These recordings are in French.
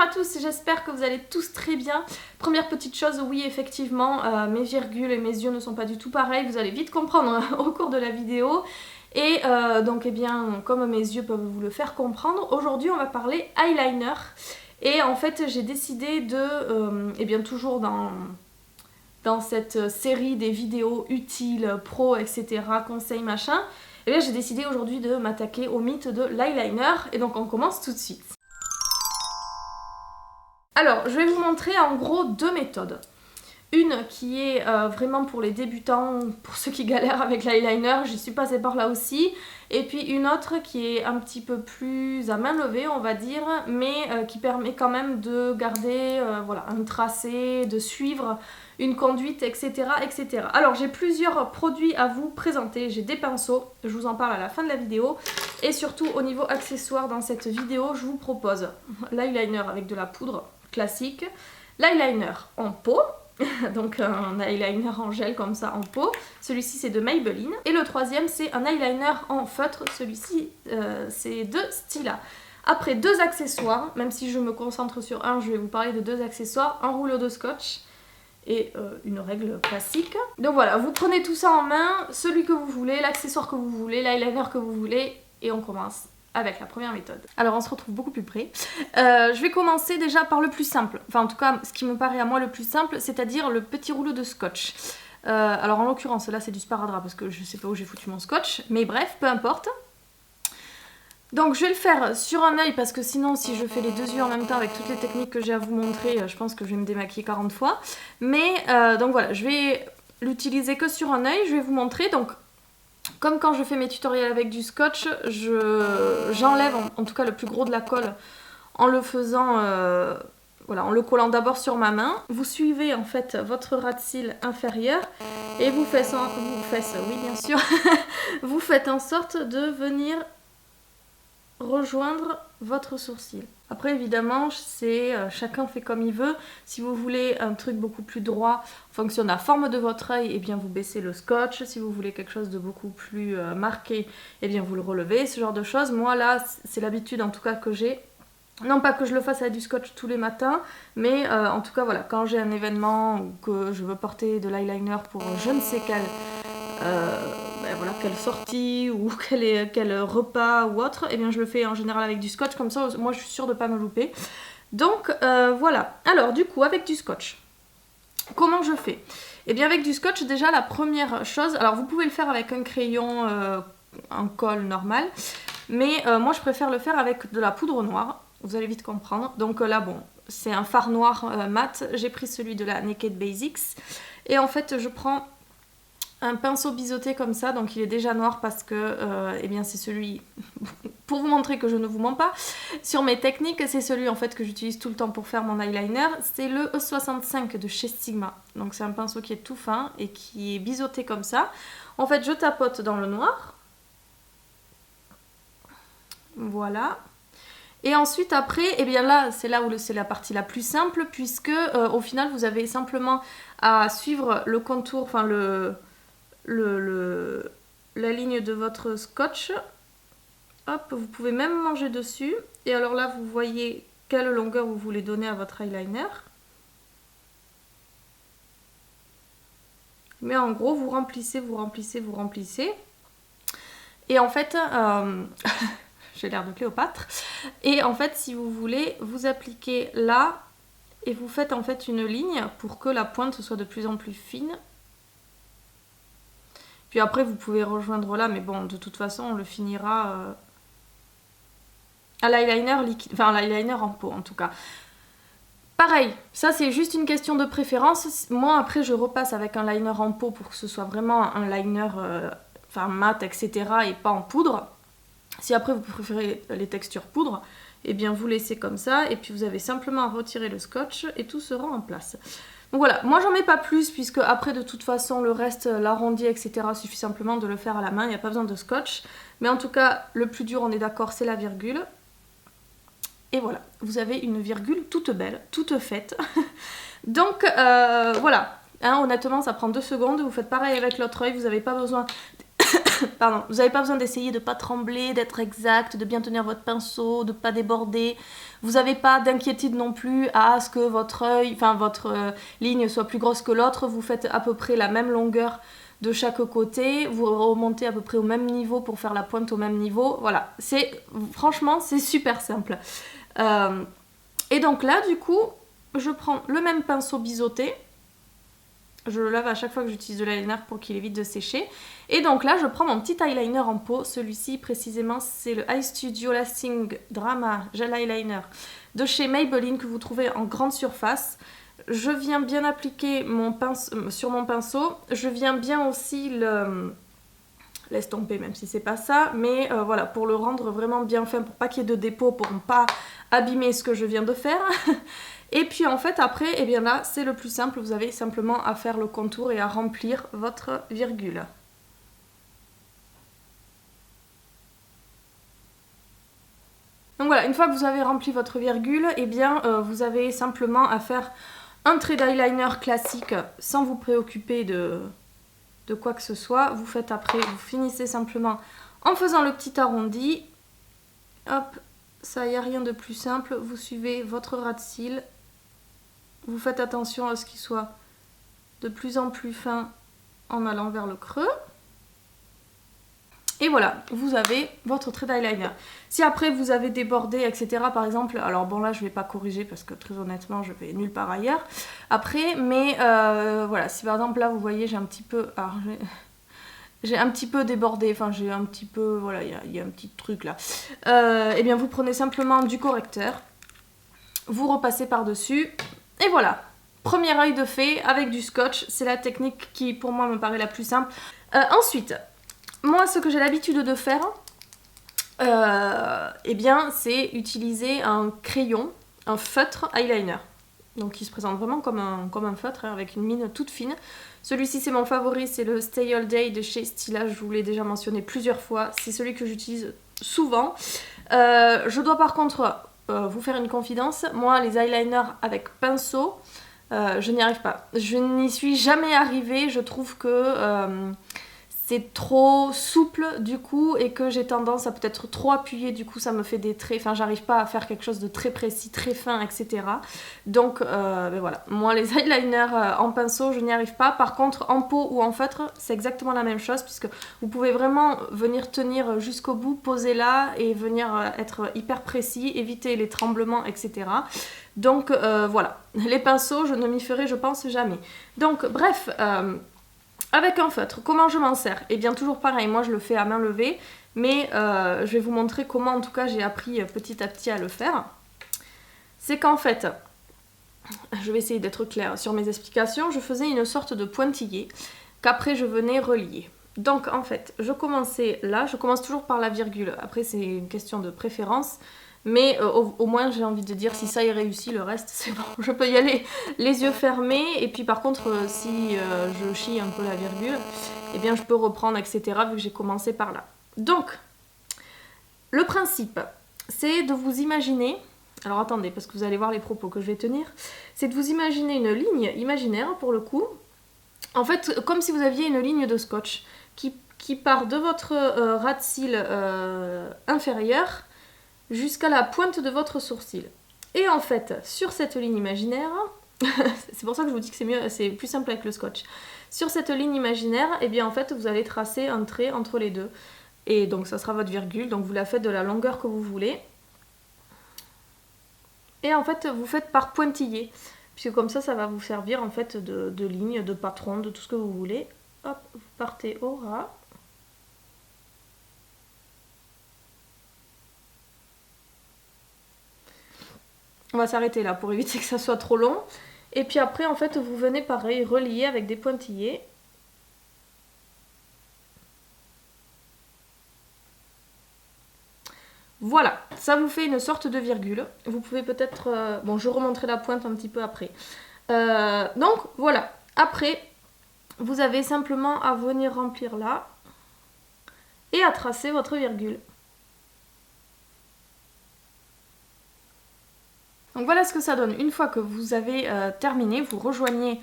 à tous, j'espère que vous allez tous très bien. Première petite chose, oui effectivement, mes virgules et mes yeux ne sont pas du tout pareils, vous allez vite comprendre au cours de la vidéo. Et donc eh bien, comme mes yeux peuvent vous le faire comprendre, aujourd'hui on va parler eyeliner. Et en fait j'ai décidé de, eh bien toujours dans cette série des vidéos utiles, pro, etc., conseils, machin, eh bien j'ai décidé aujourd'hui de m'attaquer au mythe de l'eyeliner. Et donc on commence tout de suite. Alors, je vais vous montrer en gros deux méthodes. Une qui est vraiment pour les débutants, pour ceux qui galèrent avec l'eyeliner, j'y suis passée par là aussi. Et puis une autre qui est un petit peu plus à main levée, on va dire, mais qui permet quand même de garder voilà, un tracé, de suivre une conduite, etc., etc. Alors j'ai plusieurs produits à vous présenter, j'ai des pinceaux, je vous en parle à la fin de la vidéo. Et surtout au niveau accessoire dans cette vidéo, je vous propose l'eyeliner avec de la poudre classique, l'eyeliner en pot, donc un eyeliner en gel comme ça en pot, celui-ci c'est de Maybelline, et le troisième c'est un eyeliner en feutre, celui-ci c'est de Stila. Après deux accessoires, même si je me concentre sur un, je vais vous parler de deux accessoires, un rouleau de scotch et une règle classique. Donc voilà, vous prenez tout ça en main, celui que vous voulez, l'accessoire que vous voulez, l'eyeliner que vous voulez, et on commence avec la première méthode. Alors on se retrouve beaucoup plus près. Je vais commencer déjà par le plus simple, enfin en tout cas ce qui me paraît à moi le plus simple, c'est-à-dire le petit rouleau de scotch. Alors en l'occurrence là c'est du sparadrap parce que je sais pas où j'ai foutu mon scotch, mais bref, peu importe. Donc je vais le faire sur un œil parce que sinon si je fais les deux yeux en même temps avec toutes les techniques que j'ai à vous montrer, je pense que je vais me démaquiller 40 fois. Mais donc voilà, je vais l'utiliser que sur un œil, je vais vous montrer. Donc comme quand je fais mes tutoriels avec du scotch, j'enlève en tout cas le plus gros de la colle en le faisant, voilà, en le collant d'abord sur ma main. Vous suivez en fait votre ras de cils inférieur et vous faites oui bien sûr, vous faites en sorte de venir rejoindre votre sourcil. Après évidemment c'est chacun fait comme il veut. Si vous voulez un truc beaucoup plus droit en fonction de la forme de votre œil, et bien vous baissez le scotch. Si vous voulez quelque chose de beaucoup plus marqué, et bien vous le relevez, ce genre de choses. Moi là c'est l'habitude en tout cas que j'ai. Non pas que je le fasse avec du scotch tous les matins, mais en tout cas voilà, quand j'ai un événement ou que je veux porter de l'eyeliner pour je ne sais ben voilà, quelle sortie ou quel repas ou autre, et bien je le fais en général avec du scotch, comme ça moi je suis sûre de ne pas me louper. Donc voilà, alors du coup avec du scotch, comment je fais? Et bien avec du scotch déjà la première chose, alors vous pouvez le faire avec un crayon, un colle normal, mais moi je préfère le faire avec de la poudre noire, vous allez vite comprendre. Donc là bon, c'est un fard noir mat, j'ai pris celui de la Naked Basics, et en fait je prends un pinceau biseauté comme ça, donc il est déjà noir parce que eh bien c'est celui, pour vous montrer que je ne vous mens pas sur mes techniques, c'est celui en fait que j'utilise tout le temps pour faire mon eyeliner, c'est le E65 de chez Sigma. Donc c'est un pinceau qui est tout fin et qui est biseauté comme ça. En fait je tapote dans le noir, voilà. Et ensuite après, et bien là c'est là où c'est la partie la plus simple, puisque au final vous avez simplement à suivre le contour, enfin la ligne de votre scotch. Hop, vous pouvez même manger dessus. Et alors là, vous voyez quelle longueur vous voulez donner à votre eyeliner. Mais en gros, vous remplissez, vous remplissez, vous remplissez. Et en fait, j'ai l'air de Cléopâtre. Et en fait, si vous voulez, vous appliquez là et vous faites en fait une ligne pour que la pointe soit de plus en plus fine. Puis après vous pouvez rejoindre là, mais bon de toute façon on le finira à l'eyeliner liquide, enfin l'eyeliner en pot en tout cas. Pareil, ça c'est juste une question de préférence. Moi après je repasse avec un liner en pot pour que ce soit vraiment un liner enfin mat, etc. et pas en poudre. Si après vous préférez les textures poudre, et bien vous laissez comme ça et puis vous avez simplement à retirer le scotch et tout sera en place. Donc voilà, moi j'en mets pas plus puisque après de toute façon le reste, l'arrondi, etc. suffit simplement de le faire à la main, il n'y a pas besoin de scotch. Mais en tout cas, le plus dur, on est d'accord, c'est la virgule. Et voilà, vous avez une virgule toute belle, toute faite. Donc voilà, hein, honnêtement ça prend 2 secondes, vous faites pareil avec l'autre œil, vous n'avez pas besoin Pardon, vous n'avez pas besoin d'essayer de ne pas trembler, d'être exact, de bien tenir votre pinceau, de ne pas déborder. Vous n'avez pas d'inquiétude non plus à ce que votre œil, enfin votre ligne soit plus grosse que l'autre. Vous faites à peu près la même longueur de chaque côté. Vous remontez à peu près au même niveau pour faire la pointe au même niveau. Voilà, franchement, c'est super simple. Et donc là, du coup, je prends le même pinceau biseauté. Je le lave à chaque fois que j'utilise de l'eyeliner pour qu'il évite de sécher. Et donc là, je prends mon petit eyeliner en pot. Celui-ci, précisément, c'est le Eye Studio Lasting Drama Gel Eyeliner de chez Maybelline que vous trouvez en grande surface. Je viens bien appliquer sur mon pinceau. Je viens bien aussi l'estomper, même si c'est pas ça. Mais voilà, pour le rendre vraiment bien fin, pour pas qu'il y ait de dépôt, pour ne pas abîmer ce que je viens de faire. Et puis en fait après, eh bien là c'est le plus simple, vous avez simplement à faire le contour et à remplir votre virgule. Donc voilà, une fois que vous avez rempli votre virgule, eh bien vous avez simplement à faire un trait d'eyeliner classique sans vous préoccuper de quoi que ce soit. Vous faites après, vous finissez simplement en faisant le petit arrondi. Hop, ça y a rien de plus simple, vous suivez votre ras de cils. Vous faites attention à ce qu'il soit de plus en plus fin en allant vers le creux. Et voilà, vous avez votre trait d'eyeliner. Si après vous avez débordé, etc. par exemple, alors bon là je ne vais pas corriger parce que très honnêtement je vais nulle part ailleurs après, mais voilà, si par exemple là vous voyez j'ai un petit peu... Alors, j'ai un petit peu débordé, enfin j'ai un petit peu... Voilà, il y a un petit truc là. Et bien vous prenez simplement du correcteur, vous repassez par-dessus. Et voilà, premier œil de fée avec du scotch, c'est la technique qui pour moi me paraît la plus simple. Ensuite, moi ce que j'ai l'habitude de faire, eh bien c'est utiliser un crayon, un feutre eyeliner. Donc il se présente vraiment comme un feutre hein, avec une mine toute fine. Celui-ci c'est mon favori, c'est le Stay All Day de chez Stila, je vous l'ai déjà mentionné plusieurs fois. C'est celui que j'utilise souvent. Je dois par contre... vous faire une confidence, moi les eyeliners avec pinceau, je n'y arrive pas. Je n'y suis jamais arrivée, je trouve que c'est trop souple du coup et que j'ai tendance à peut-être trop appuyer, du coup ça me fait des traits, enfin j'arrive pas à faire quelque chose de très précis, très fin, etc. Donc ben voilà, moi les eyeliners en pinceau je n'y arrive pas. Par contre en pot ou en feutre c'est exactement la même chose puisque vous pouvez vraiment venir tenir jusqu'au bout, poser là et venir être hyper précis, éviter les tremblements, etc. Donc voilà, les pinceaux je ne m'y ferai je pense jamais. Donc bref... avec un feutre, comment je m'en sers? Eh bien toujours pareil, moi je le fais à main levée, mais je vais vous montrer comment en tout cas j'ai appris petit à petit à le faire. C'est qu'en fait, je vais essayer d'être claire sur mes explications, je faisais une sorte de pointillé qu'après je venais relier. Donc en fait, je commençais là, je commence toujours par la virgule, après c'est une question de préférence, mais au moins j'ai envie de dire si ça y réussit, le reste c'est bon, je peux y aller les yeux fermés, et puis par contre si je chie un peu la virgule, eh bien je peux reprendre etc. vu que j'ai commencé par là. Donc, le principe, c'est de vous imaginer, alors attendez parce que vous allez voir les propos que je vais tenir, c'est de vous imaginer une ligne imaginaire pour le coup, en fait comme si vous aviez une ligne de scotch qui part de votre ras de cils inférieur jusqu'à la pointe de votre sourcil. Et en fait, sur cette ligne imaginaire, c'est pour ça que je vous dis que c'est mieux, c'est plus simple avec le scotch. Sur cette ligne imaginaire, eh bien en fait, vous allez tracer un trait entre les deux. Et donc ça sera votre virgule, donc vous la faites de la longueur que vous voulez. Et en fait, vous faites par pointillé, puisque comme ça va vous servir en fait de ligne, de patron, de tout ce que vous voulez. Hop, vous partez au ras. On va s'arrêter là pour éviter que ça soit trop long. Et puis après, en fait, vous venez pareil, relier avec des pointillés. Voilà, ça vous fait une sorte de virgule. Vous pouvez peut-être... bon, je remonterai la pointe un petit peu après. Donc, voilà. Après, vous avez simplement à venir remplir là et à tracer votre virgule. Donc voilà ce que ça donne. Une fois que vous avez terminé, vous rejoignez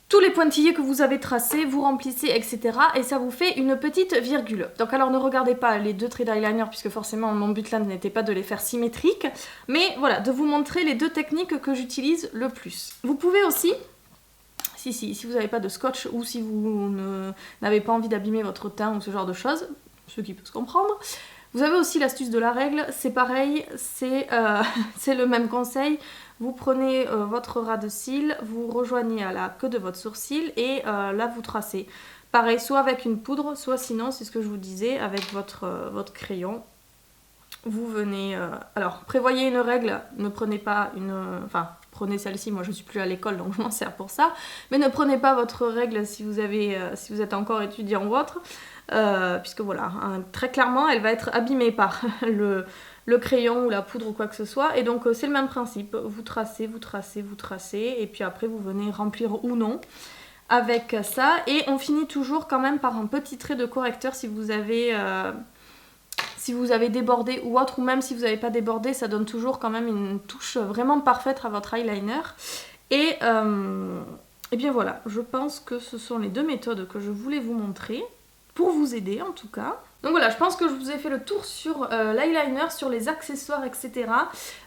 tous les pointillés que vous avez tracés, vous remplissez, etc. Et ça vous fait une petite virgule. Donc alors ne regardez pas les deux traits d'eyeliner puisque forcément mon but là n'était pas de les faire symétriques. Mais voilà, de vous montrer les deux techniques que j'utilise le plus. Vous pouvez aussi, si vous n'avez pas de scotch ou si vous n'avez pas envie d'abîmer votre teint ou ce genre de choses, ce qui peut se comprendre, vous avez aussi l'astuce de la règle, c'est pareil, c'est le même conseil. Vous prenez votre ras de cils, vous rejoignez à la queue de votre sourcil et là vous tracez. Pareil, soit avec une poudre, soit sinon, c'est ce que je vous disais, avec votre crayon. Vous venez... alors, prévoyez une règle, ne prenez pas une... Enfin, prenez celle-ci, moi je suis plus à l'école donc je m'en sers pour ça. Mais ne prenez pas votre règle si vous êtes encore étudiant ou autre. Puisque voilà, hein, très clairement, elle va être abîmée par le crayon ou la poudre ou quoi que ce soit. Et donc c'est le même principe, vous tracez, vous tracez, vous tracez. Et puis après vous venez remplir ou non avec ça. Et on finit toujours quand même par un petit trait de correcteur si vous avez débordé ou autre, ou même si vous n'avez pas débordé, ça donne toujours quand même une touche vraiment parfaite à votre eyeliner. Et bien voilà, je pense que ce sont les deux méthodes que je voulais vous montrer, pour vous aider en tout cas. Donc voilà, je pense que je vous ai fait le tour sur l'eyeliner, sur les accessoires, etc.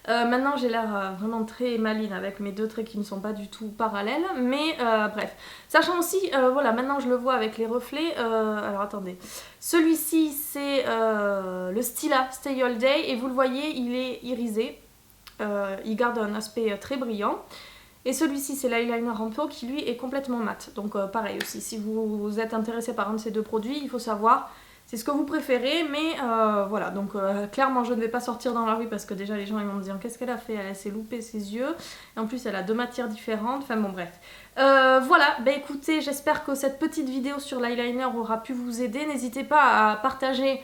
Maintenant j'ai l'air vraiment très maline avec mes deux traits qui ne sont pas du tout parallèles, mais bref. Sachant aussi, voilà, maintenant je le vois avec les reflets, alors attendez, celui-ci c'est le Stila Stay All Day et vous le voyez, il est irisé, il garde un aspect très brillant. Et celui-ci c'est l'eyeliner en peau qui lui est complètement mat. Donc pareil aussi, si vous êtes intéressé par un de ces deux produits, il faut savoir, c'est ce que vous préférez, mais voilà. Donc clairement je ne vais pas sortir dans la rue parce que déjà les gens ils vont me dire qu'est-ce qu'elle a fait, elle s'est loupée ses yeux. Et en plus elle a deux matières différentes, enfin bon bref. Voilà, bah écoutez, j'espère que cette petite vidéo sur l'eyeliner aura pu vous aider. N'hésitez pas à partager...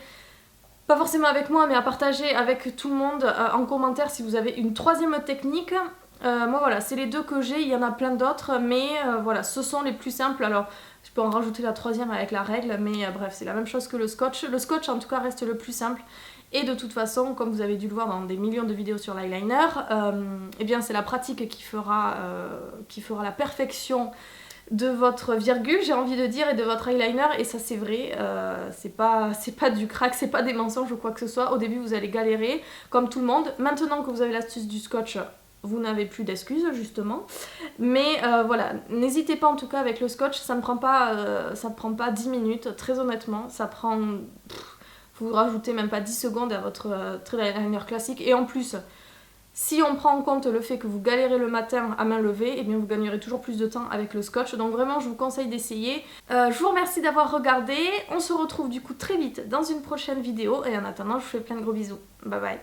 Pas forcément avec moi, mais à partager avec tout le monde en commentaire si vous avez une troisième technique. Moi voilà, c'est les deux que j'ai, il y en a plein d'autres, mais voilà, ce sont les plus simples. Alors je peux en rajouter la troisième avec la règle, mais bref, c'est la même chose que le scotch. Le scotch en tout cas reste le plus simple. Et de toute façon, comme vous avez dû le voir dans des millions de vidéos sur l'eyeliner, eh bien c'est la pratique qui fera la perfection de votre virgule, j'ai envie de dire, et de votre eyeliner, et ça c'est vrai, c'est pas du crack, c'est pas des mensonges ou quoi que ce soit. Au début vous allez galérer, comme tout le monde. Maintenant que vous avez l'astuce du scotch, vous n'avez plus d'excuses justement. Mais voilà, n'hésitez pas en tout cas avec le scotch, ça ne prend pas 10 minutes, très honnêtement, ça prend... vous rajoutez même pas 10 secondes à votre trait d'eyeliner classique, et en plus... si on prend en compte le fait que vous galérez le matin à main levée, eh bien vous gagnerez toujours plus de temps avec le scotch. Donc vraiment, je vous conseille d'essayer. Je vous remercie d'avoir regardé. On se retrouve du coup très vite dans une prochaine vidéo. Et en attendant, je vous fais plein de gros bisous. Bye bye.